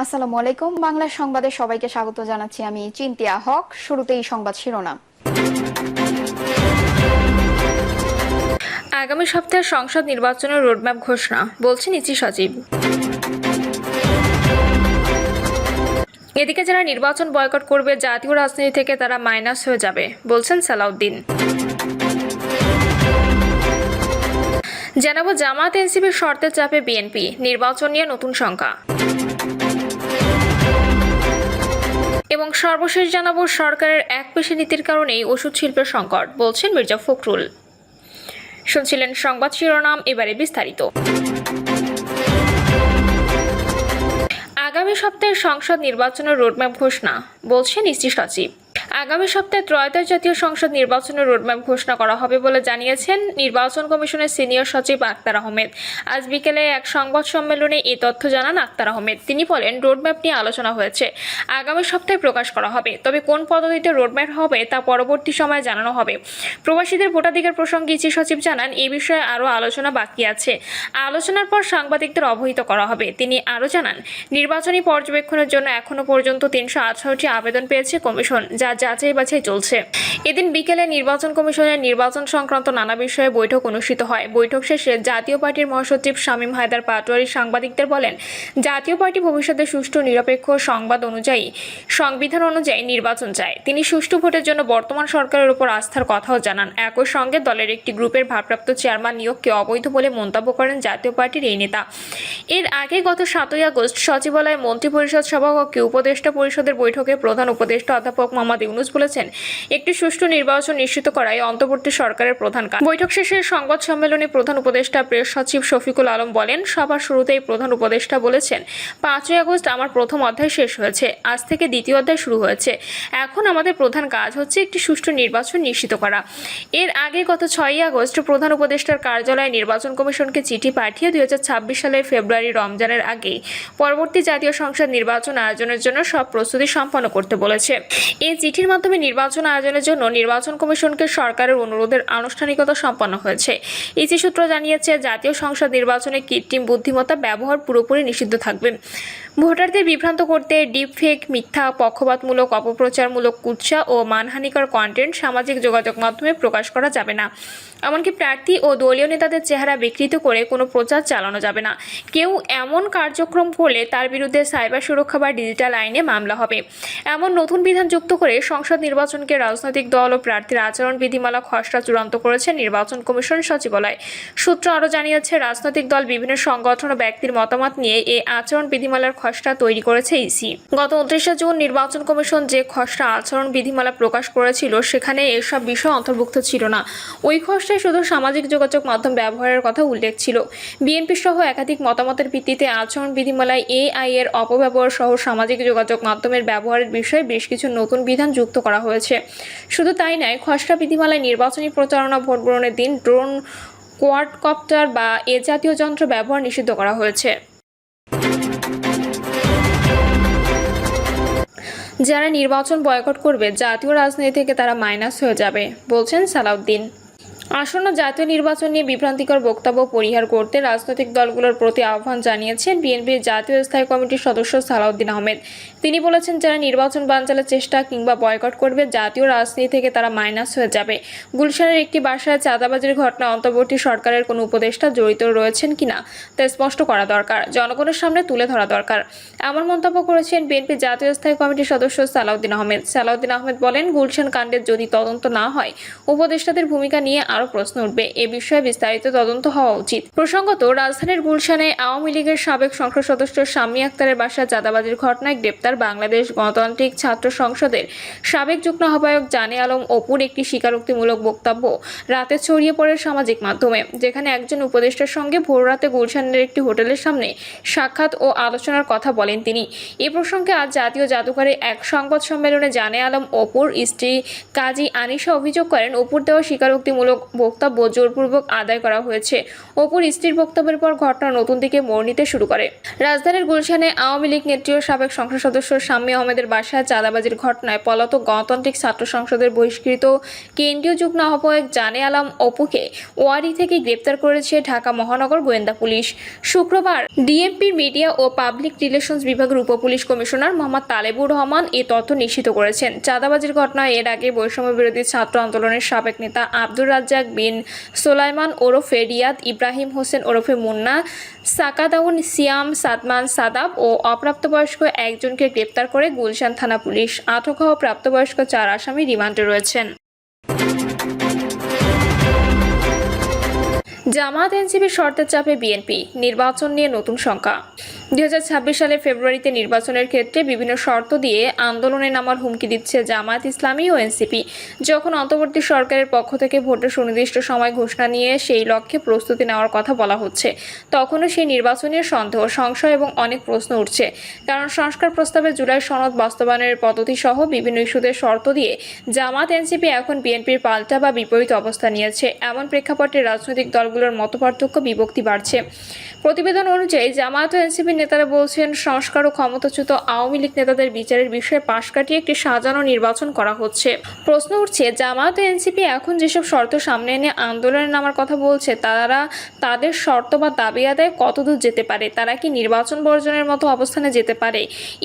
আসসালামু আলাইকুম। বাংলা সংবাদে সবাইকে স্বাগত জানাচ্ছি। আমি চিন্তিয়া হক। শুরুতেই সংবাদ শিরোনাম। আগামী সপ্তাহে সংসদ নির্বাচনের রোডম্যাপ ঘোষণা, বলছেন ইসি সচিব। এদিকে যারা নির্বাচন বয়কট করবে জাতীয় রাজনীতি থেকে তারা মাইনাস হয়ে যাবে, বলছেন সালাউদ্দিন। জানাবো জামায়াত এনসিপির শর্তের চাপে বিএনপি, নির্বাচন নিয়ে নতুন শঙ্কা। এবং সর্বশেষ জানাবো সরকারের একপেশে নীতির কারণেই ওষুধ শিল্পের সংকট, বলছেন মির্জা ফখরুল। শুনছিলেন সংবাদ শিরোনাম, এবারে বিস্তারিত। আগামী সপ্তাহে সংসদ নির্বাচনের রোডম্যাপ ঘোষণা, বলছেন ইসি সচিব। আগামী সপ্তাহে ত্রয়োদশ জাতীয় সংসদ নির্বাচনের রোডম্যাপ ঘোষণা করা হবে বলে জানিয়েছেন নির্বাচন কমিশনের সিনিয়র সচিব আক্তার আহমেদ। আজ বিকেলে এক সংবাদ সম্মেলনে এই তথ্য জানান আক্তার আহমেদ। তিনি বলেন, রোডম্যাপ নিয়ে আলোচনা হয়েছে, আগামী সপ্তাহে প্রকাশ করা হবে। তবে কোন পদ্ধতিতে রোডম্যাপ হবে তা পরবর্তী সময়ে জানানো হবে। প্রবাসীদের ভোটাধিকার প্রসঙ্গে ইসি সচিব জানান, এই বিষয়ে আরও আলোচনা বাকি আছে। আলোচনার পর সাংবাদিকদের অবহিত করা হবে। তিনি আরও জানান, নির্বাচনী পর্যবেক্ষণের জন্য এখনো পর্যন্ত ৩১৮টি আবেদন পেয়েছে কমিশন, যা যাচাই বাছাই চলছে। এদিন বিকেলে নির্বাচন কমিশনের নির্বাচন সংক্রান্ত নানা বিষয়ে বৈঠক অনুষ্ঠিত হয়। বৈঠক শেষে জাতীয় পার্টির মহাসচিব শামীম হায়দার পাটোয়ারি সাংবাদিকদের বলেন, জাতীয় পার্টি ভবিষ্যতে সুষ্ঠু নিরপেক্ষ সংবিধান অনুযায়ী নির্বাচন চায়। তিনি সুষ্ঠু ভোটের জন্য বর্তমান সরকারের উপর আস্থার কথাও জানান। একই সঙ্গে দলের একটি গ্রুপের ভারপ্রাপ্ত চেয়ারম্যান নিয়োগকে অবৈধ বলে মন্তব্য করেন জাতীয় পার্টির এই নেতা। এর আগে গত 7ই আগস্ট সচিবালয়ে মন্ত্রিপরিষদ সভাকক্ষে উপদেষ্টা পরিষদের বৈঠকে প্রধান উপদেষ্টা অধ্যাপক মোহাম্মদ ইউনুস বলেছেন, একটি সুষ্ঠু নির্বাচন নিশ্চিত করাই অন্তর্বর্তী সরকারের প্রধান কাজ। বৈঠক শেষে সংবাদ সম্মেলনে প্রধান উপদেষ্টা প্রেস সচিব শফিকুল আলম বলেন, সভার শুরুতেই প্রধান উপদেষ্টা বলেছেন, 5ই আগস্ট আমার প্রথম অধ্যায় শেষ হয়েছে, আজ থেকে দ্বিতীয় অধ্যায় শুরু হয়েছে। এখন আমাদের প্রধান কাজ হচ্ছে একটি সুষ্ঠু নির্বাচন নিশ্চিত করা। এর আগে গত 6ই আগস্ট প্রধান উপদেষ্টার কার্যালয়ে নির্বাচন কমিশনকে চিঠি পাঠিয়ে 2026 সালের ফেব্রুয়ারি রমজানের আগেই পরবর্তী জাতীয় সংসদ নির্বাচন আয়োজনের জন্য সব প্রস্তুতি সম্পন্ন করতে বলেছে। এই চিঠির মাধ্যমে নির্বাচন আয়োজনের জন্য নির্বাচন কমিশনকে সরকারের অনুরোধের আনুষ্ঠানিকতা সম্পন্ন হয়েছে। ইসি সূত্র জানিয়েছে, জাতীয় সংসদ নির্বাচনে কৃত্রিম বুদ্ধিমত্তা ব্যবহার পুরোপুরি নিষিদ্ধ থাকবে। ভোটারদের বিভ্রান্ত করতে ডিপফেক, মিথ্যা, পক্ষপাতমূলক, অপপ্রচারমূলক, কুৎসা ও মানহানিকর কন্টেন্ট সামাজিক যোগাযোগ মাধ্যমে প্রকাশ করা যাবে না। এমনকি প্রার্থী ও দলীয় নেতাদের চেহারা বিকৃত করে কোনো প্রচার চালানো যাবে না। কেউ এমন কার্যক্রম করলে তার বিরুদ্ধে সাইবার সুরক্ষা বা ডিজিটাল আইনে মামলা হবে। এমন নতুন বিধান যুক্ত করে সংসদ নির্বাচনকে রাজনৈতিক দল ও প্রার্থীর আচরণ বিধিমালা খসড়া চূড়ান্ত করেছে নির্বাচন কমিশন সচিবালয়। সূত্র আরও জানিয়েছে, রাজনৈতিক দল, বিভিন্ন সংগঠন ও ব্যক্তির মতামত নিয়ে এই আচরণ বিধিমালার খসড়া তৈরি করেছে ইসি। গত 29শে জুন নির্বাচন কমিশন যে খসড়া আচরণ বিধিমালা প্রকাশ করেছিল, সেখানে এসব বিষয় অন্তর্ভুক্ত ছিল না। ওই খসড়ায় শুধু সামাজিক যোগাযোগ মাধ্যম ব্যবহারের কথা উল্লেখ ছিল। বিএনপি সহ একাধিক মতামতের ভিত্তিতে আচরণ বিধিমালায় এআই এর অপব্যবহার সহ সামাজিক যোগাযোগ মাধ্যমের ব্যবহারের বিষয়ে বেশ কিছু নতুন বিধান যুক্ত করা হয়েছে। শুধু তাই নয়, খসড়া বিধিমালায় নির্বাচনী প্রচারণা, ভোট গ্রহণের দিন ড্রোন, কোয়াডকপ্টার বা এ জাতীয় যন্ত্র ব্যবহার নিষিদ্ধ করা হয়েছে। যারা নির্বাচন বয়কট করবে জাতীয় রাজনীতি থেকে তারা মাইনাস হয়ে যাবে, বলছেন সালাউদ্দিন। আসন্ন জাতীয় নির্বাচন নিয়ে বিভ্রান্তিকর বক্তব্য পরিহার করতে রাজনৈতিক দলগুলোর প্রতি আহ্বান জানিয়েছেন বিএনপির জাতীয় স্থায়ী কমিটির সদস্য সালাউদ্দিন আহমেদ। তিনি বলেছেন, যারা নির্বাচন বানচালের চেষ্টা কিংবা বয়কট করবে জাতীয় রাজনীতি থেকে তারা মাইনাস হয়ে যাবে। গুলশানের একটি বাসায় চাঁদাবাজির ঘটনায় অন্তর্বর্তী সরকারের কোনো উপদেষ্টা জড়িত রয়েছেন কিনা তা স্পষ্ট করা দরকার, জনগণের সামনে তুলে ধরা দরকার। এমন মন্তব্য করেছেন বিএনপির জাতীয় স্থায়ী কমিটির সদস্য সালাউদ্দিন আহমেদ। সালাউদ্দিন আহমেদ বলেন, গুলশান কাণ্ডের যদি তদন্ত না হয়, উপদেষ্টাদের ভূমিকা নিয়ে আরও প্রশ্ন উঠবে। এ বিষয়ে বিস্তারিত তদন্ত হওয়া উচিত। প্রসঙ্গত, রাজধানীর গুলশানে আওয়ামী লীগের সাবেক সংসদ সদস্য শাম্মী আক্তারের বাসায় চাঁদাবাজির ঘটনায় গ্রেপ্তার বাংলাদেশ গণতান্ত্রিক ছাত্র সংসদের সাবেক যুগ্ম আহ্বায়ক জানে আলম অপুর একটি স্বীকারোক্তিমূলক বক্তব্য রাতে ছড়িয়ে পড়ে সামাজিক মাধ্যমে, যেখানে একজন উপদেষ্টার সঙ্গে ভোররাতে গুলশানের একটি হোটেলের সামনে সাক্ষাৎ ও আলোচনার কথা বলেন তিনি। এ প্রসঙ্গে আজ জাতীয় জাদুঘরে এক সংবাদ সম্মেলনে জানে আলম অপুর স্ত্রী কাজী আনিশা অভিযোগ করেন, অপুর দেওয়া স্বীকারোক্তিমূলক বক্তব্য জোরপূর্বক আদায় করা হয়েছে। অপুর স্ত্রীর বক্তব্যের পর ঘটনা নতুন দিকে মোড় নিতে শুরু করে। রাজধানীর গুলশানে আওয়ামী লীগ নেত্রী ও সাবেক সংসদ সদস্য শাম্মী আহমেদের বাসায় চাঁদাবাজির ঘটনায় পলাতক গণতান্ত্রিক ছাত্র সংসদের বহিষ্কৃত কেন্দ্রীয় যুগ্ম আহ্বায়ক জানে আলম অপুকে ওয়ারি থেকে গ্রেপ্তার করেছে ঢাকা মহানগর গোয়েন্দা পুলিশ। শুক্রবার ডিএমপির মিডিয়া ও পাবলিক রিলেশনস বিভাগের উপপুলিশ কমিশনার মোহাম্মদ তালেবুর রহমান এই তথ্য নিশ্চিত করেছেন। চাঁদাবাজির ঘটনায় এর আগে বৈষম্য বিরোধী ছাত্র আন্দোলনের সাবেক নেতা আব্দুর রাজ্জাক বিন সোলাইমান ওরফে রিয়াদ, ইব্রাহিম হোসেন ওরফে মুন্না, সাকাদাউন সিয়াম, সাদমান সাদাব ও অপ্রাপ্তবয়স্ক একজনকে গ্রেপ্তার করে গুলশান থানা পুলিশ। আটক হওয়া প্রাপ্তবয়স্ক 4 আসামি রিমান্ডে রয়েছেন। জামায়াত এনসিপির শর্তের চাপে বিএনপি, নির্বাচন নিয়ে নতুন শঙ্কা। 2026 সালের ফেব্রুয়ারিতে নির্বাচনের ক্ষেত্রে বিভিন্ন শর্ত দিয়ে আন্দোলনে নামার হুমকি দিচ্ছে জামায়াত ইসলামী ও এনসিপি। যখন অন্তর্বর্তী সরকারের পক্ষ থেকে ভোটের সুনির্দিষ্ট সময় ঘোষণা নিয়ে সেই লক্ষ্যে প্রস্তুতি নেওয়ার কথা বলা হচ্ছে, তখনও সেই নির্বাচনের সন্দেহ, সংশয় এবং অনেক প্রশ্ন উঠছে। কারণ সংস্কার প্রস্তাবে জুলাই সনদ বাস্তবায়নের পদ্ধতি সহ বিভিন্ন ইস্যুতে শর্ত দিয়ে জামায়াত এনসিপি এখন বিএনপির পাল্টা বা বিপরীত অবস্থান নিয়েছে। এমন প্রেক্ষাপটে রাজনৈতিক দলগুলোর মতপার্থক্য, বিভক্তি বাড়ছে। প্রতিবেদন অনুযায়ী জামায়াত ও এনসিপির নেতারা বলছেন, সংস্কার ও ক্ষমতাচ্যুত আওয়ামী লীগ নেতাদের বিচারের বিষয়ে পাশ কাটিয়ে একটি সাজানো নির্বাচন করা হচ্ছে। প্রশ্ন উঠছে, জামায়াত ও এনসিপি এখন যেসব শর্ত সামনে এনে আন্দোলনে নামার কথা বলছে, তারা তাদের শর্ত বা দাবি আদায় কতদূর যেতে পারে? তারা কি নির্বাচন বর্জনের মতো অবস্থানে যেতে পারে?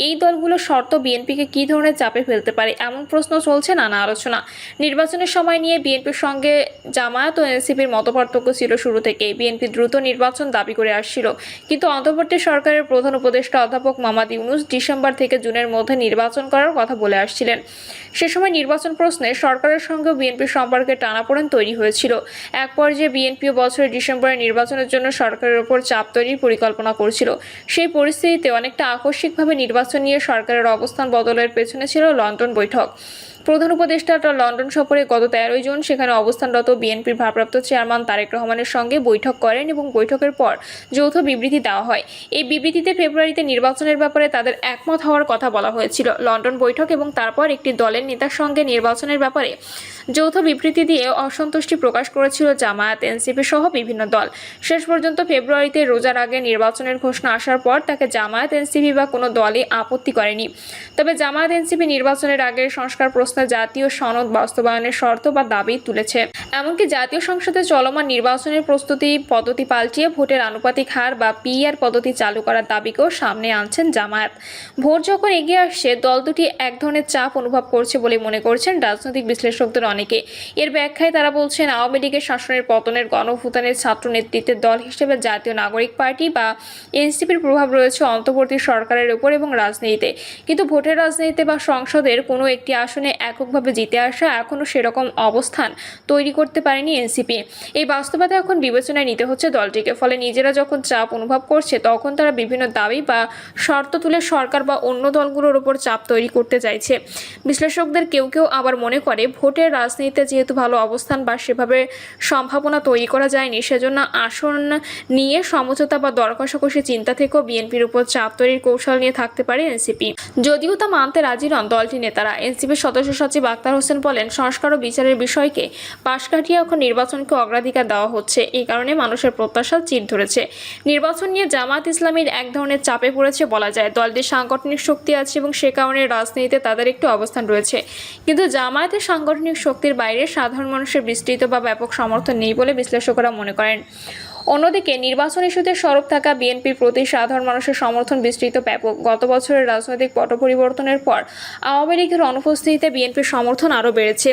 এই দলগুলোর শর্ত বিএনপিকে কী ধরনের চাপে ফেলতে পারে? এমন প্রশ্ন চলছে নানা আলোচনা। নির্বাচনের সময় নিয়ে বিএনপির সঙ্গে জামায়াত ও এনসিপির মতপার্থক্য ছিল শুরু থেকেই। বিএনপি দ্রুত নির্বাচন দাবি করে আসছিল, কিন্তু অন্তর্বর্তী সরকারের প্রধান উপদেষ্টা অধ্যাপক মোহাম্মদ ইউনূস ডিসেম্বর থেকে জুনের মধ্যে নির্বাচন করার কথা বলে আসছিলেন। সে সময় নির্বাচন প্রশ্নে সরকারের সঙ্গে বিএনপির সম্পর্কে টানাপোড়েন তৈরি হয়েছিল। এক পর্যায়ে বিএনপিও বছরের ডিসেম্বরে নির্বাচনের জন্য সরকারের ওপর চাপ তৈরির পরিকল্পনা করছিল। সেই পরিস্থিতিতে অনেকটা আকস্মিকভাবে নির্বাচন নিয়ে সরকারের অবস্থান বদলের পেছনে ছিল লন্ডন বৈঠক। প্রধান উপদেষ্টা লন্ডন সফরে গত 13 জুন সেখানে অবস্থানরত বিএনপির ভারপ্রাপ্ত চেয়ারম্যান তারেক রহমানের সঙ্গে বৈঠক করেন এবং বৈঠকের পর যৌথ বিবৃতি দেওয়া হয়। এই বিবৃতিতে ফেব্রুয়ারিতে নির্বাচনের ব্যাপারে তাদের একমত হওয়ার কথা বলা হয়েছিল। লন্ডন বৈঠক এবং তারপর একটি দলের নেতার সঙ্গে নির্বাচনের ব্যাপারে যৌথ বিবৃতি দিয়ে অসন্তুষ্টি প্রকাশ করেছিল জামায়াত, এনসিপি সহ বিভিন্ন দল। শেষ পর্যন্ত ফেব্রুয়ারিতে রোজার আগে নির্বাচনের ঘোষণা আসার পর তাকে জামায়াত, এনসিপি বা কোনো দলই আপত্তি করেনি। তবে জামায়াত, এনসিপি নির্বাচনের আগে সংস্কার প্রশ্নে জাতীয় সনদ বাস্তবায়নের শর্ত বা দাবি তুলেছে। এমনকি জাতীয় সংসদে চলমান নির্বাচনের প্রস্তুতি পদ্ধতি পাল্টিয়ে ভোটের আনুপাতিক হার বা পিআর পদ্ধতি চালু করার দাবিকেও সামনে আনছেন জামায়াত। ভোট যখন এগিয়ে আসছে, দল দুটি এক ধরনের চাপ অনুভব করছে বলে মনে করছেন রাজনৈতিক বিশ্লেষকদের অনেকে। এর ব্যাখ্যায় তারা বলছেন, আওয়ামী লীগের শাসনের পতনের, গণঅভ্যুত্থানের ছাত্র নেতৃত্বের দল হিসেবে জাতীয় নাগরিক পার্টি বা এনসিপির প্রভাব রয়েছে অন্তর্বর্তী সরকারের উপর এবং রাজনীতিতে, কিন্তু ভোটের রাজনীতিতে বা সংসদের কোনো একটি আসনে এককভাবে জিতে আসা এখনও সেরকম অবস্থান তৈরি করতে পারেনি এনসিপি। এই বাস্তবতা এখন বিবেচনায় নিতে হচ্ছে দলটিকে। ফলে নিজেরা যখন চাপ অনুভব করছে, তখন তারা বিভিন্ন দাবি বা শর্ত তুলে সরকার বা অন্য দলগুলোর উপর চাপ তৈরি করতে চাইছে। বিশ্লেষকদের কেউ কেউ আবার মনে করে, ভোটের রাজনীতিতে যেহেতু ভালো অবস্থান বা সেভাবে সম্ভাবনা তৈরি করা যায়নি, সেজন্য আসন নিয়ে সমঝোতা বা দর কষাকষি চিন্তা থেকেও বিএনপির উপর চাপ তৈরির কৌশল নিয়ে থাকতে পারে এনসিপি। যদিও তা মানতে রাজি নন দলটির নেতারা। এনসিপির সদস্য সচিব আক্তার হোসেন বলেন, সংস্কার ও বিচারের বিষয়কে পাশ কাটিয়ে এখন নির্বাচনকে অগ্রাধিকার দেওয়া হচ্ছে। এই কারণে মানুষের প্রত্যাশা চির ধরেছে। নির্বাচন নিয়ে জামায়াত ইসলামীর এক ধরনের চাপে পড়েছে বলা যায়। দলটির সাংগঠনিক শক্তি আছে এবং সে কারণে রাজনীতিতে তাদের একটি অবস্থান রয়েছে, কিন্তু জামায়াতের সাংগঠনিক শক্তির বাইরে সাধারণ মানুষের বিস্তৃত বা ব্যাপক সমর্থন নেই বলে বিশ্লেষকরা মনে করেন। অন্যদিকে নির্বাচন ইস্যুতে সরব থাকা বিএনপির প্রতি সাধারণ মানুষের সমর্থন বিস্তৃত, ব্যাপক। গত বছরের রাজনৈতিক পট পরিবর্তনের পর আওয়ামী লীগের অনুপস্থিতিতে বিএনপির সমর্থন আরও বেড়েছে।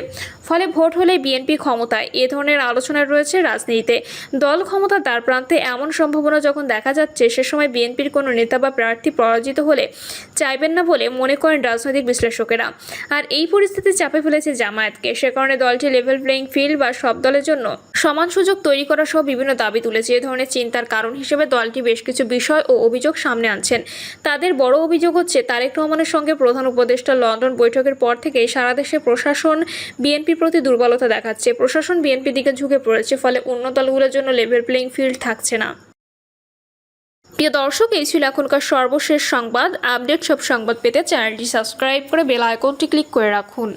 ফলে ভোট হলেই বিএনপি ক্ষমতায়, এ ধরনের আলোচনা রয়েছে রাজনীতিতে। দল ক্ষমতার দ্বারপ্রান্তে এমন সম্ভাবনা যখন দেখা যাচ্ছে, সে সময় বিএনপির কোনো নেতা বা প্রার্থী পরাজিত হলে চাইবেন না বলে মনে করেন রাজনৈতিক বিশ্লেষকেরা। আর এই পরিস্থিতি চাপে ফেলেছে জামায়াতকে। সে কারণে দলটি লেভেল প্লেইং ফিল্ড বা সব দলের জন্য সমান সুযোগ তৈরি করা সহ বিভিন্ন দাবি তুলেছে। এ ধরনের চিন্তার কারণ হিসেবে দলটি বেশ কিছু বিষয় ও অভিযোগ সামনে আনছেন। তাদের বড় অভিযোগ হচ্ছে, তারেক রহমানের সঙ্গে প্রধান উপদেষ্টা লন্ডন বৈঠকের পর থেকেই সারা দেশে প্রশাসন বিএনপির প্রতি দুর্বলতা দেখাচ্ছে। প্রশাসন বিএনপির দিকে ঝুঁকে পড়েছে, ফলে অন্য দলগুলোর জন্য লেভেল প্লেইং ফিল্ড থাকছে না। প্রিয় দর্শক, এই ছিল এখনকার সর্বশেষ সংবাদ। আপডেট সব সংবাদ পেতে চ্যানেলটি সাবস্ক্রাইব করে বেল আইকনটি ক্লিক করে রাখুন।